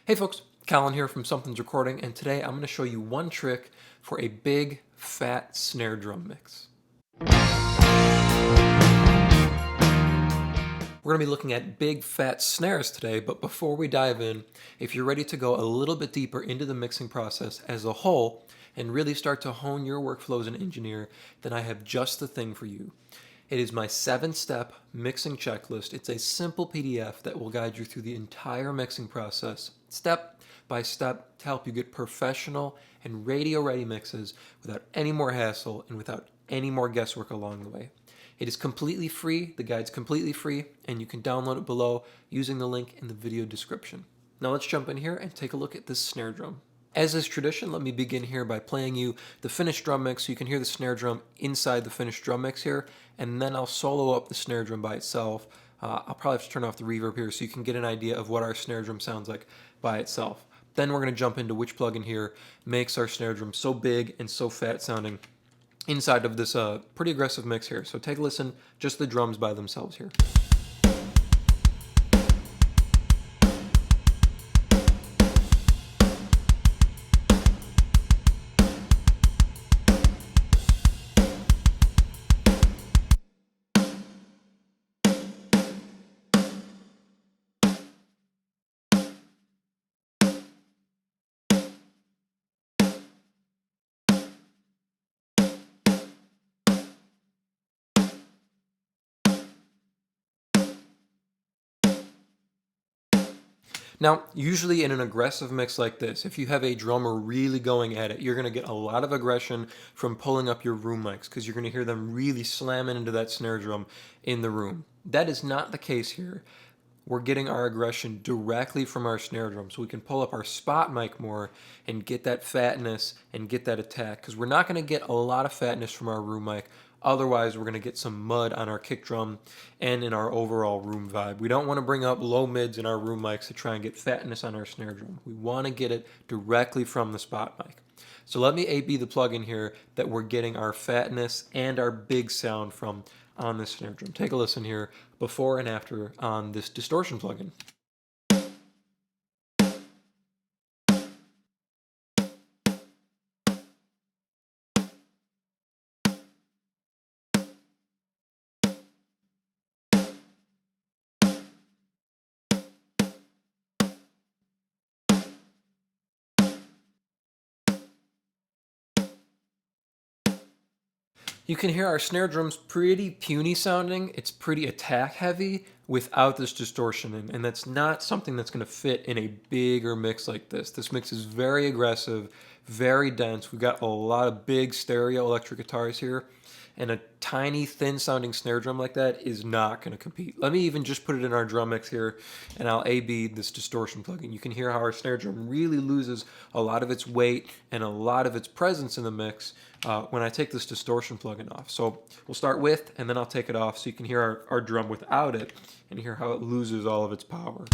Hey folks, Colin here from Sumthins Recording, and today I'm going to show you one trick for a big, fat snare drum mix. We're going to be looking at big, fat snares today, but before we dive in, if you're ready to go a little bit deeper into the mixing process as a whole and really start to hone your workflow as an engineer, then I have just the thing for you. It is my 7-step mixing checklist. It's a simple PDF that will guide you through the entire mixing process, step by step, to help you get professional and radio-ready mixes without any more hassle and without any more guesswork along the way. It is completely free, the guide's completely free, and you can download it below using the link in the video description. Now let's jump in here and take a look at this snare drum. As is tradition, let me begin here by playing you the finished drum mix so you can hear the snare drum inside the finished drum mix here, and then I'll solo up the snare drum by itself. I'll probably have to turn off the reverb here so you can get an idea of what our snare drum sounds like by itself. Then we're going to jump into which plugin here makes our snare drum so big and so fat sounding inside of this pretty aggressive mix here. So take a listen, just the drums by themselves here. Now, usually in an aggressive mix like this, if you have a drummer really going at it, you're going to get a lot of aggression from pulling up your room mics because you're going to hear them really slamming into that snare drum in the room. That is not the case here. We're getting our aggression directly from our snare drum, so we can pull up our spot mic more and get that fatness and get that attack, because we're not going to get a lot of fatness from our room mic. Otherwise, we're going to get some mud on our kick drum and in our overall room vibe. We don't want to bring up low mids in our room mics to try and get fatness on our snare drum. We want to get it directly from the spot mic. So let me A-B the plugin here that we're getting our fatness and our big sound from on this snare drum. Take a listen here, before and after on this distortion plugin. You can hear our snare drum's pretty puny sounding. It's pretty attack heavy without this distortion in, and that's not something that's going to fit in a bigger mix like this. This mix is very aggressive, very dense. We've got a lot of big stereo electric guitars here, and a tiny, thin sounding snare drum like that is not going to compete. Let me even just put it in our drum mix here, and I'll A-B this distortion plugin. You can hear how our snare drum really loses a lot of its weight and a lot of its presence in the mix when I take this distortion plugin off. So we'll start with, and then I'll take it off so you can hear our drum without it and hear how it loses all of its power.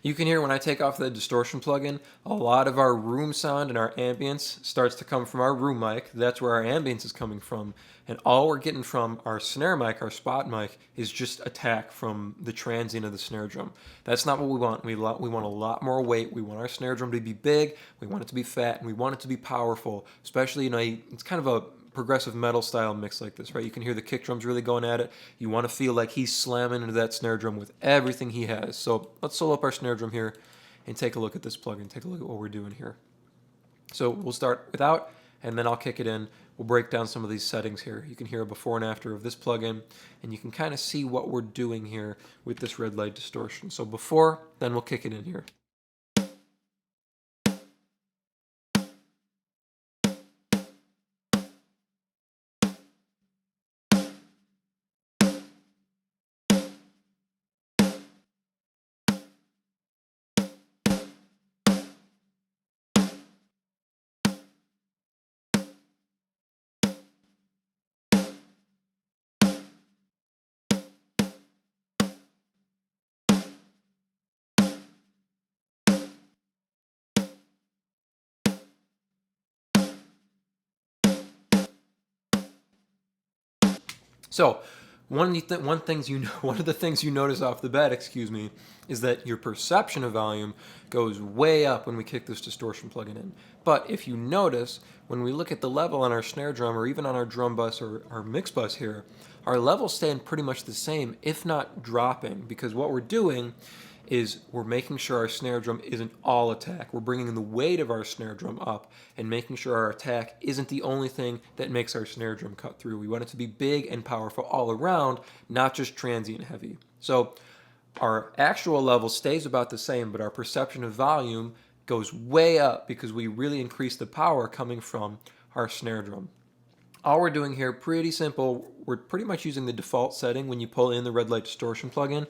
You can hear when I take off the distortion plugin, a lot of our room sound and our ambience starts to come from our room mic. That's where our ambience is coming from. And all we're getting from our snare mic, our spot mic, is just attack from the transient of the snare drum. That's not what we want. We want a lot more weight. We want our snare drum to be big. We want it to be fat. And we want it to be powerful. Especially, it's kind of a progressive metal style mix like this, right? You can hear the kick drums really going at it. You want to feel like he's slamming into that snare drum with everything he has. So let's solo up our snare drum here and take a look at this plugin. Take a look at what we're doing here. So we'll start without, and then I'll kick it in. We'll break down some of these settings here. You can hear a before and after of this plugin, and you can kind of see what we're doing here with this red light distortion. So before, then we'll kick it in here. So one of the things you notice off the bat, is that your perception of volume goes way up when we kick this distortion plugin in. But if you notice, when we look at the level on our snare drum or even on our drum bus or our mix bus here, our levels stand pretty much the same, if not dropping, because what we're doing is we're making sure our snare drum isn't all attack. We're bringing the weight of our snare drum up and making sure our attack isn't the only thing that makes our snare drum cut through. We want it to be big and powerful all around, not just transient heavy. So our actual level stays about the same, but our perception of volume goes way up because we really increase the power coming from our snare drum. All we're doing here, pretty simple, we're pretty much using the default setting when you pull in the red light distortion plugin.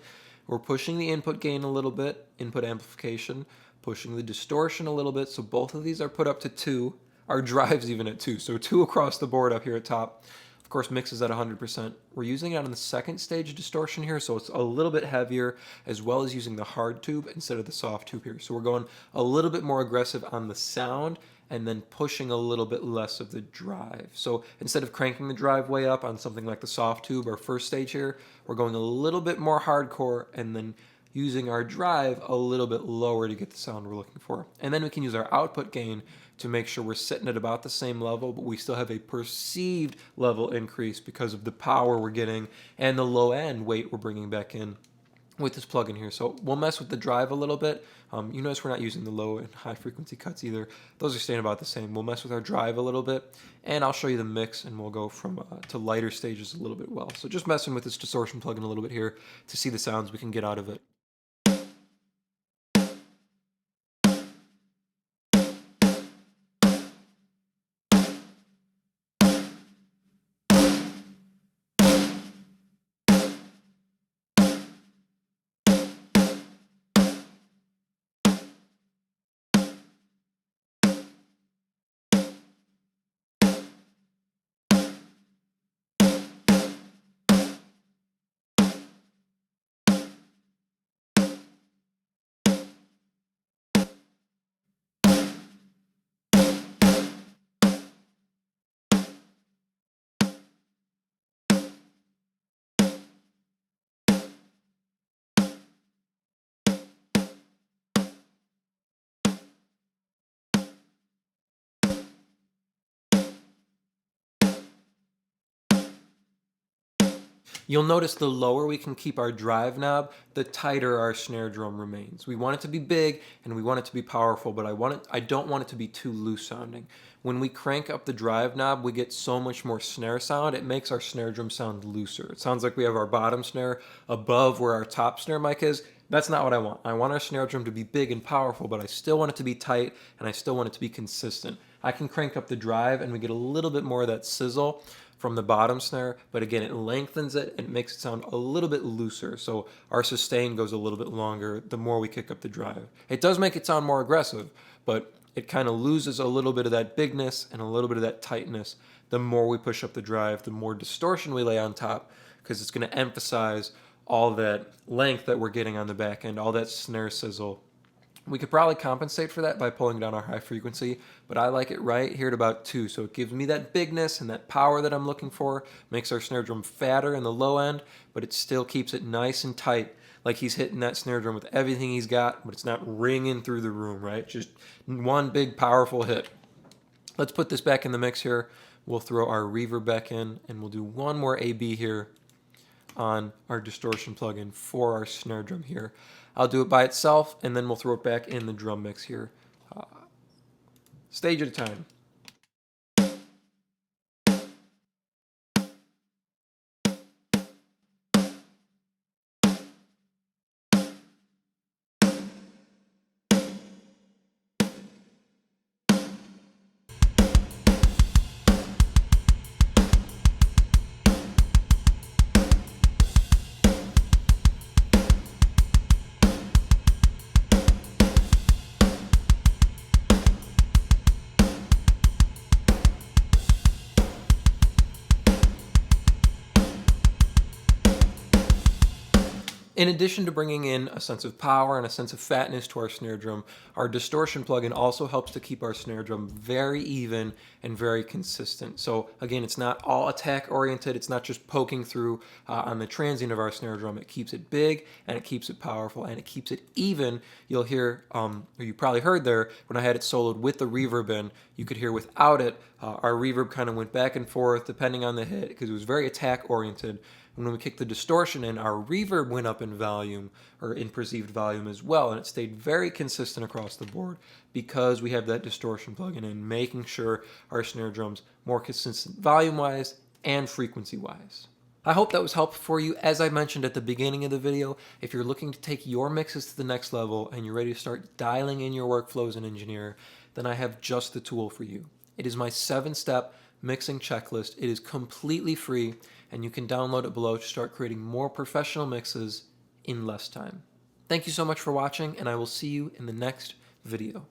We're pushing the input gain a little bit, input amplification, pushing the distortion a little bit, so both of these are put up to 2. Our drive's even at 2, so 2 across the board up here at top. Of course, mix is at 100%. We're using it on the second stage distortion here, so it's a little bit heavier, as well as using the hard tube instead of the soft tube here. So we're going a little bit more aggressive on the sound, and then pushing a little bit less of the drive. So instead of cranking the drive way up on something like the soft tube or first stage here, we're going a little bit more hardcore and then using our drive a little bit lower to get the sound we're looking for. And then we can use our output gain to make sure we're sitting at about the same level, but we still have a perceived level increase because of the power we're getting and the low end weight we're bringing back in with this plugin here. So we'll mess with the drive a little bit. You notice we're not using the low and high frequency cuts either. Those are staying about the same. We'll mess with our drive a little bit, and I'll show you the mix, and we'll go from to lighter stages a little bit well. So just messing with this distortion plugin a little bit here to see the sounds we can get out of it. You'll notice the lower we can keep our drive knob, the tighter our snare drum remains. We want it to be big and we want it to be powerful, but I don't want it to be too loose sounding. When we crank up the drive knob, we get so much more snare sound. It makes our snare drum sound looser. It sounds like we have our bottom snare above where our top snare mic is. That's not what I want. I want our snare drum to be big and powerful, but I still want it to be tight and I still want it to be consistent. I can crank up the drive and we get a little bit more of that sizzle from the bottom snare, but again, it lengthens it and makes it sound a little bit looser, so our sustain goes a little bit longer the more we kick up the drive. It does make it sound more aggressive, but it kind of loses a little bit of that bigness and a little bit of that tightness the more we push up the drive, the more distortion we lay on top, because it's going to emphasize all that length that we're getting on the back end, all that snare sizzle. We could probably compensate for that by pulling down our high frequency, but I like it right here at about 2, so it gives me that bigness and that power that I'm looking for, makes our snare drum fatter in the low end, but it still keeps it nice and tight, like he's hitting that snare drum with everything he's got, but it's not ringing through the room, right? Just one big powerful hit. Let's put this back in the mix here. We'll throw our reverb back in, and we'll do one more AB here on our distortion plugin for our snare drum here. I'll do it by itself, and then we'll throw it back in the drum mix here. Stage at a time. In addition to bringing in a sense of power and a sense of fatness to our snare drum, our distortion plugin also helps to keep our snare drum very even and very consistent. So again, it's not all attack oriented, it's not just poking through on the transient of our snare drum. It keeps it big and it keeps it powerful and it keeps it even. You'll hear, or you probably heard there, when I had it soloed with the reverb in, you could hear without it, our reverb kind of went back and forth depending on the hit because it was very attack oriented. And when we kicked the distortion in, our reverb went up in volume, or in perceived volume as well, and it stayed very consistent across the board because we have that distortion plugin in, making sure our snare drum's more consistent volume-wise and frequency-wise. I hope that was helpful for you. As I mentioned at the beginning of the video, if you're looking to take your mixes to the next level and you're ready to start dialing in your workflow as an engineer, then I have just the tool for you. It is my 7-step mixing checklist. It is completely free, and you can download it below to start creating more professional mixes in less time. Thank you so much for watching, and I will see you in the next video.